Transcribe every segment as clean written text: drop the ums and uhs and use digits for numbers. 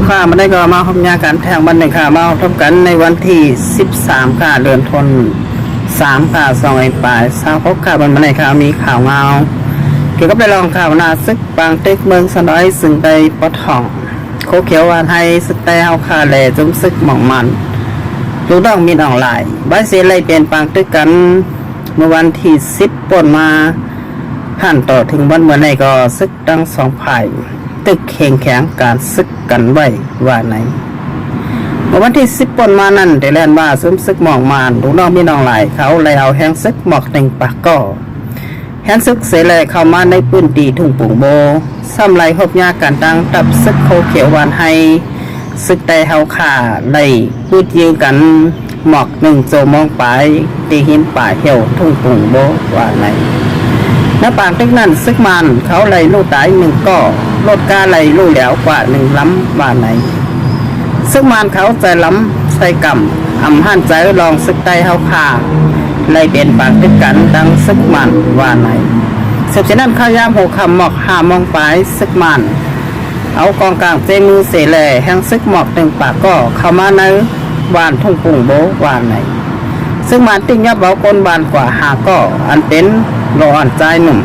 ค่ะมันได้ก็มาพบญาการแทงบันในค่ะมาพบกันในวันที่13ค่ะเดือนธันวาคม3ค่ะ2ปลาย26ค่ะบันในค่ะมีข่าวเงาเกี่ยวกับได้ลองข่าวนาซึกบางตึกเมืองสนอยซึ่งได้ปะท่องโคเขียววานให้สึกแต่เฮาค่ะแลจุ้มซึกหม่องมันรู้ต้องมีออนไลน์บ้านเสียเลยเปลี่ยนปางตึกกันเมื่อวันที่10ป่นมาผ่านต่อถึงวันเมื่อไหร่ก็ซึกตั้ง2ฝ่ายตึกแข่งแข่งการซึกกันไว้ว่าไหนเมื่อวันที่10ป่นมานั่นได้แล่นว่าซึมซึกหมองมานลูกน้องมีน้องหลายเขาเลยเอาแห้งซึกหมอกเต็งปากก็แห้งซึกเสเลยเข้ามาในพื้นที่ทุ่งปุ่งโบซ้ำไรพบยาการตั้งตับซึกโคเขียววานให้ซึกแต่เฮาขาได้พูดยื้อกันหมอก1โจมองไปตีหินป่าเหี่ยวทุ่งปุ่งโบว่าไหนณปางตึกนั้นซึกมันเขาไล่ลูกตาย1ก็รถกาไล่ลูกแล้วกว่า1ล้ำว่าไหนซึกมันเขาใจล้ำใส่กำหั่นใจลองซึกใต้เฮาขาไล่เป็นปางตึกกันดังซึกมันว่าไหนเสพเช่นนั้นข้าวยามหัวคำหมอก5มองปลายซึกมันเอากองกลางเจมือเสแลแห่งซึกหมอก1ปากก็เข้ามาในบ้านทุ่งปุ่งโบว่าไหนซึ่งมันติ้งยับเบาก้นบานกว่า5ก็อันเป็นรออันใจหนุ่ม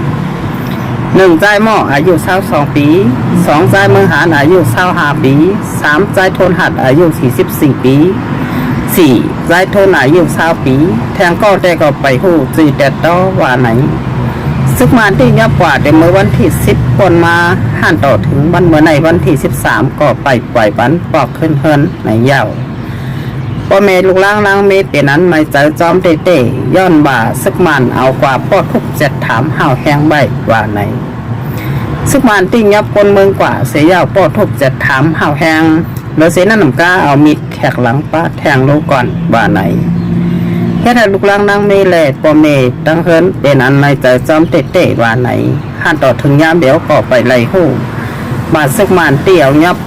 1ใจหม้ออายุ22ปี2ใจเมืองหานอายุ25ปี3ใจทนหัดอายุ44ปี4ใจทนอายุ20ปีแทงก็ได้ก็ไปหู้จีแต่ต่อว่าไหนซึกมันติ้งยับกว่าแต่เมื่อวันที่10คนมาหันต่อถึงวันเมื่อในวันที่13ก็ไปปล่อยปันปอกขึ้นเฮินในเย้าพ่อแม่ลูกล้างเมเป็นนั้นไม่ใจจอมเตะย้อนบ่าซึกมันเอากว่าปอดทุกเจ็ดถามห่าวแห้งใบว่าไหนซึกมันติ้งยับคนเมืองกว่าเสียยาวปอดทุกเจ็ดถามห่าวแห้งแล้วเสียนั่นหนุ่มก้าเอามีดแขกหลังป้าแทงลูกก่อนว่าไหนแค่ถ้าลูกล้างเมแหล่พ่อแม่ตั้งเฮินเป็นอันไม่ใจจอมเตะว่าไหนหันต่อถึงยามเดี๋ยวก็ไปไล่หู้บาดซึกมันเตี่ยวยับ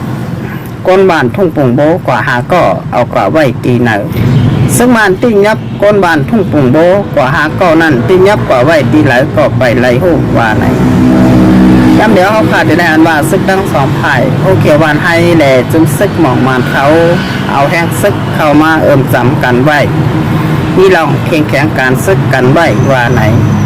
ก้นบานทุ่งปุ่งโบกว่าหาก็เอากว่าไว้ตีเหนือซึ่งมันติ้งยับก้นบานทุ่งปุ่งโบกว่าหาก็นั่นติ้งยับกว่าไว้ตีไหลก็ไปไหลหูว่าไหนย้ำเดี๋ยวเขาขาดได้อันว่าซึกตั้ง2ฝ่ายโอเควานให้แหล่จุ้มซึกหมองมันเขาเอาแห้งซึกเข้ามาจำกันไว้มีลองแข่งแข่งการซึกกันไว้ว่าไหน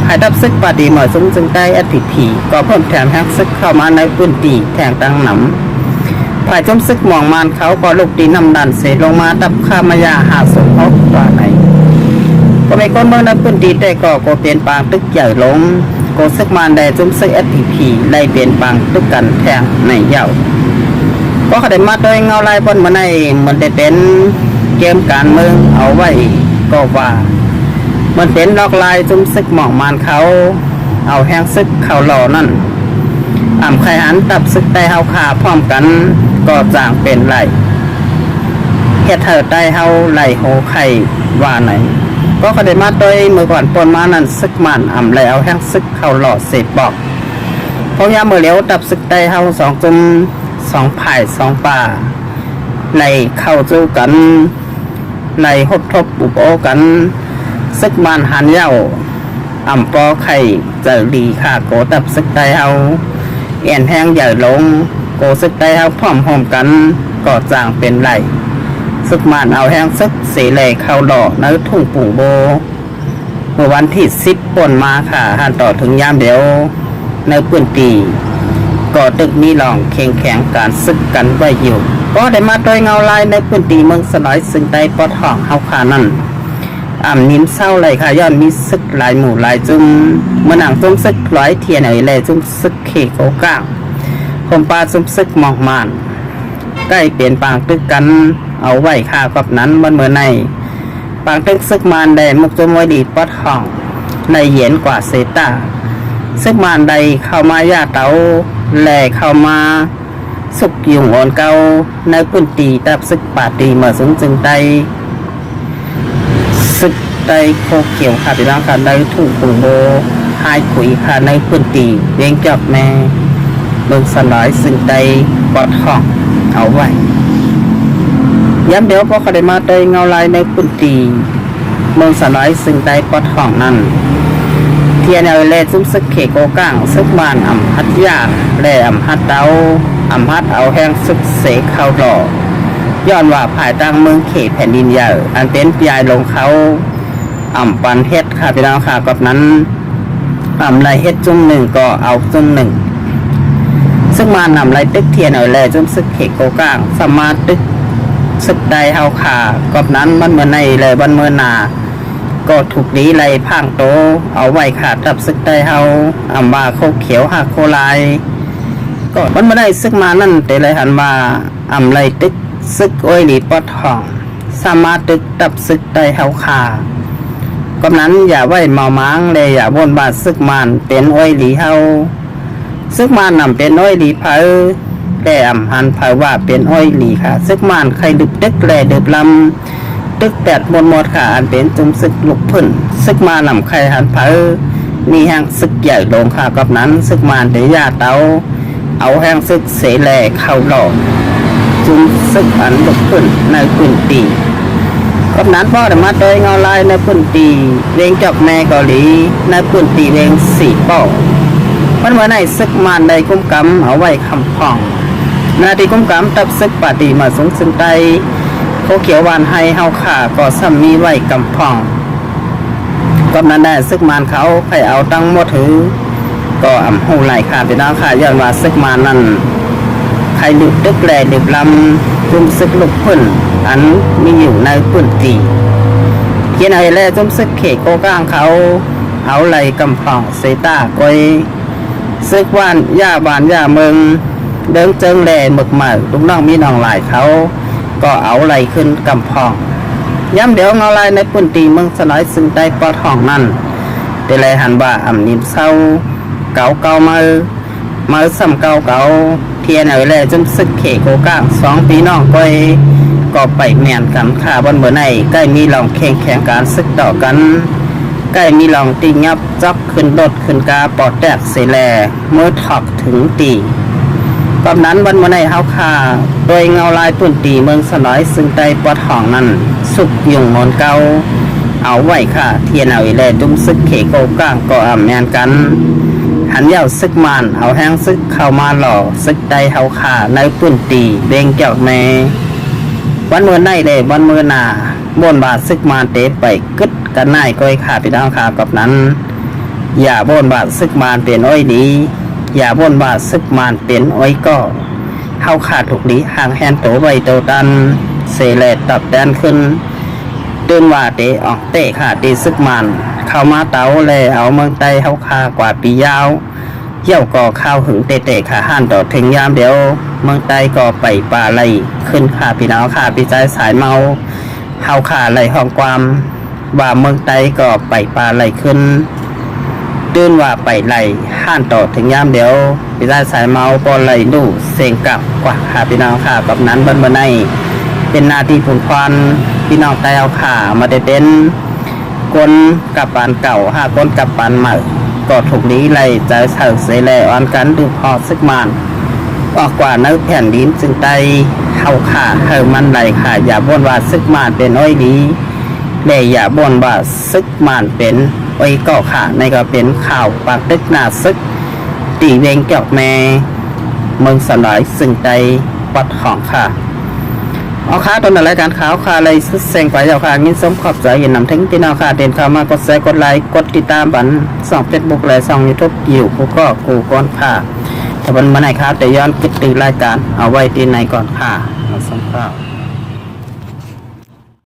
ให้ดับซึกปฏิเหมาะสมจึงได้อธิผีก็เพิ่มแถมแห้งซึกเข้ามาในพื้นที่แทงตั้งหนำฝ่ายจมซึกหมองมันเขาก็ลูกดีน้ำดันเสลงมาดับข้ามายาหาสมเขาว่าไหนก็ไม่ก้นเมืองนั้นพื้นที่ได้ก็เปลี่ยนปางตึกใหญ่ลงก็ซึกมันได้จมซึกFPPไล่เปลี่ยนปางตึกกันแทงในเย้าก็เขาได้มาโดยเงาลายบนมาในมันได้เป็นเกมการเมืองเอาไว้ก็ว่ามันเป็นลอกลายจมซึกหมองมันเขาเอาแห้งซึกเขาหล่อนั่นไข่หันตับซึกใต้เฮาขาพร้อมกันก็จางเป็นไหลเฮ็ดเธอใต้เฮาไหลโหไข่ว่าไหนก็ได้มาโดยเมื่อก่อนปนมานั่นซึกมันแล้วแห้งซึกเข้าหล่อเสพบอกเพราะยามเมื่อเลี้ยวตับซึกใต้เฮา2จุ่ม2ฝ่าย2ป่าไหลเข้าจู้กันไหลหดทบปุบโอกันซึกมันหันเย้าปอไข่เจอดีค่ะโกตับซึกใต้เฮาแอนแห้งใหญ่ลงโกซึกได้เฮาพร้อมหอมกันก็จางเป็นไหลซึกมันเอาแห้งซึกสีแหลกเข้าหล่อในทุ่งปุ่งโบเมื่อวันที่10ป่นมาค่ะหันต่อถึงยามเดียวในพื้นที่ก็ตึกมีลองแข่งการซึกกันไว้อยู่ก็ได้มาโดยเงาลายในพื้นที่เมืองสนอยซึ่งได้ปอดห้องเฮาขานั่นนิ้มเศร้าเลยค่ะย้อนมีซึกหลายหมู่หลายจุ่มเมื่อหนังจุ่มซึกร้อยเทียนไหนแลจุ่มซึกเขโกก้างผมปลาจุ่มซึกหมอกมานใกล้เปลี่ยนปางตึกกันเอาไว้ค่ากับนั้นมันเมื่อในปางตึกซึกมานแดมุกจมไว้ดีปอดห้องในเย็นกว่าเซตาซึกมานใดเข้ามาย่าเตาแลเข้ามาสุกยุ่งอ่อนเก่าในพื้นที่ตับซึกปาตีเมื่อสูงจึงไตซึกได้โคเขียวค่ะพี่น้องค่ะได้ถูกปุ่งโบหายขุยค่ะในพื้นที่เลี้ยงจับแม่เมืองสลายซึ่งได้ปอดห้องเอาไว้ย้ำเดี๋ยวพอเขาได้มาได้เงาลายในพื้นที่เมืองสลายซึ่งได้ปอดห้องนั่นเทียนเอาแลจุ้มซึกเขโกก้างซึกมานฮัดยาแลฮัดเตา อำพัดเอาแห้งซึกเสกเข้าหล่อย้อนว่าภายตั้งเมืองเขตแผ่นดินใหญ่อันเป็นยายลงเขาปันเฮ็ดค่ะพี่น้องค่ะกับนั้นไรเฮ็ดจุ่มหนึ่งก็เอาจุ่มหนึ่งซึ่งมานำไรตึกเทียนเอาแลจุ่มซึกเขกโกก้างสมาตึกซึกใดเฮาขากับนั้นมันเมื่อในเลยวันเมื่อนาก็ถูกดีไรพังโตเอาไว้ขาดทับซึกใดเฮามาโคเขียวหักโคลายก็มันเมื่อได้ซึกมานั่นแต่ไรหันมาไรตึกซึกโอ้ยหลีปอดทองสามารถตึกตับซึกใดเฮาขากับนั้นอย่าไว้เมาม้างเลยอย่าบนบาดซึกมันเป็นโอ้ยหลีเฮาซึกมันนำเป็นโอ้ยหลีเพอแต่หันเพอว่าเป็นโอ้ยหลีค่ะซึกมันใครดึกตึกแลดึกลำตึกแปดบนหมดค่ะอันเป็นจุ่มซึกลุกพื้นซึกมานำใครหันเพอมีแห่งซึกใหญ่ลงค่ะกับนั้นซึกมันเดียาเตาเอาแห่งซึกเสแลเข้าหลอกจุ่มซึกอันลุกพื้นในพื้นตีกับนั้นพ่อได้มาโดยเงาลายในพื้นตีเวงจอกแม่เกาหลีในพื้นตีเวงสี่ป้อมันเมื่อในซึกมันได้กุ้มกำเอาไว้คำพองนาทีกุ้มกำตับซึกปาตีมาสงสึงไตเขาเขียววานให้เฮาขาก็ซ้ำมีไว้กำพองกับนั้นได้ซึกมันเขาใครเอาตั้งหมดถือก็หูไหลขาดไปน้องขาย้อนว่าซึกมันนั่นใครดึกตึกแลดึกลำจุ่มซึกลุกพื้นอันมีอยู่ในพื้นตีเขียนอะไรแล้วจุ่มซึกเขกโกก้างเขาเอาไหลกำพองเซตาก้อยซึกว่านย่าบานย่าเมืองเดินเจิงแลหมึกใหม่ลูกน้องมีน้องหลายเขาก็เอาไหลขึ้นกำพองย้ำเดี๋ยวเงาลายในพื้นตีเมืองสลายซึ่งได้ปอดห้องนั่นแต่เลยหันว่านิ่มเศร้าเก่ามาซ้ำเก่าเทียนเอาแล้วจนซึกเขโกก้างสองปีน้องก็ไปแม่นกันข่าบนเมื่อในใกล้มีลองแข่งการซึกต่อกันใกล้มีลองตีงับจอกขึ้นรถขึ้นกาปอดแตกเสแลเมื่อถอกถึงตีกอบนั้นวันเมื่อในเฮาข่าโดยเงาลายปุ่นตีเมืองสลายซึ่งใต้ปอดห้องนั้นสุกยุ่งมนเก่าเอาไว้ค่ะเทียนเอาแล้วจุ่มซึกเขโกก้างก็แม่นกันหันยาวซึกมันเอาแห้งซึกเข้ามาหล่อซึกใดเฮาขาในปุ่นตีเบงเจ้าแม่วันเมื่อในเลยวันเมื่อนาบนบาทซึกมันเตะไปกึดกันนายก้อยขาดไปทางขากับนั้นอย่าบนบาทซึกมันเป็นอ้อยดีอย่าบนบาทซึกมันเป็นอ้อยก็เฮาขาดถูกดีห่างแฮนโตไวโตตันเสเลตตับแดนขึ้นตื่นว่าเตะออกเตะขาดตีซึกมันเข้ามาเตาเลยเอาเมืองไต้เฮาคากว่าปียาวเยี่ยวก่อข้าวหึงเตะขาห่านต่อถึงยามเดียวเมืองไต้ก็ไปป่าไหลขึ้นขาพี่น้องขาพี่ใจสายเมาเฮาขาไหลห้องความว่าเมืองไต้ก็ไปป่าไหลขึ้นตื่นว่าไปไหลห่านต่อถึงยามเดียวพี่ใจสายเมาก็ไหลดูเสียงกลับกว่าขาพี่น้องขากับนั้นบันในเป็นนาทีผุนควันพี่น้องไต้เอาขามาได้เป็นคนกับปานเก่าคนกับปานใหม่ก็ถูกนี้ไล่ใจเถิดเสแลอ่อนกันดูพอซึกมันออกกว่าในแผ่นดินจึงไตเฮาขาเฮามันไหลขาอย่าบ่นว่าซึกมันเป็นอ้อยดีและอย่าบ่นว่าซึกมันเป็นอ้อยก็ขาในก็เป็นข่าวปากตึกหน้าซึกตีเวงเจ้าแม่เมืองสลายซึ่งไตปัดของค่ะเอาค่าตอนรายการข่าวค่าอะไรสุดเซ็งไปเอาค่างินสมขอบใจยินนำถึงพี่น้องค่าเด่นข่าวมากดแชร์กดไลค์กดติดตามบันส่องเฟซบุ๊กและส่องยูทูบอยู่กูก็กูก้อนค่ะถ้าวันมาไหนครับแต่ย้อนคิดตีรายการเอาไว้ที่ไหนก่อนค่ะสมข้าว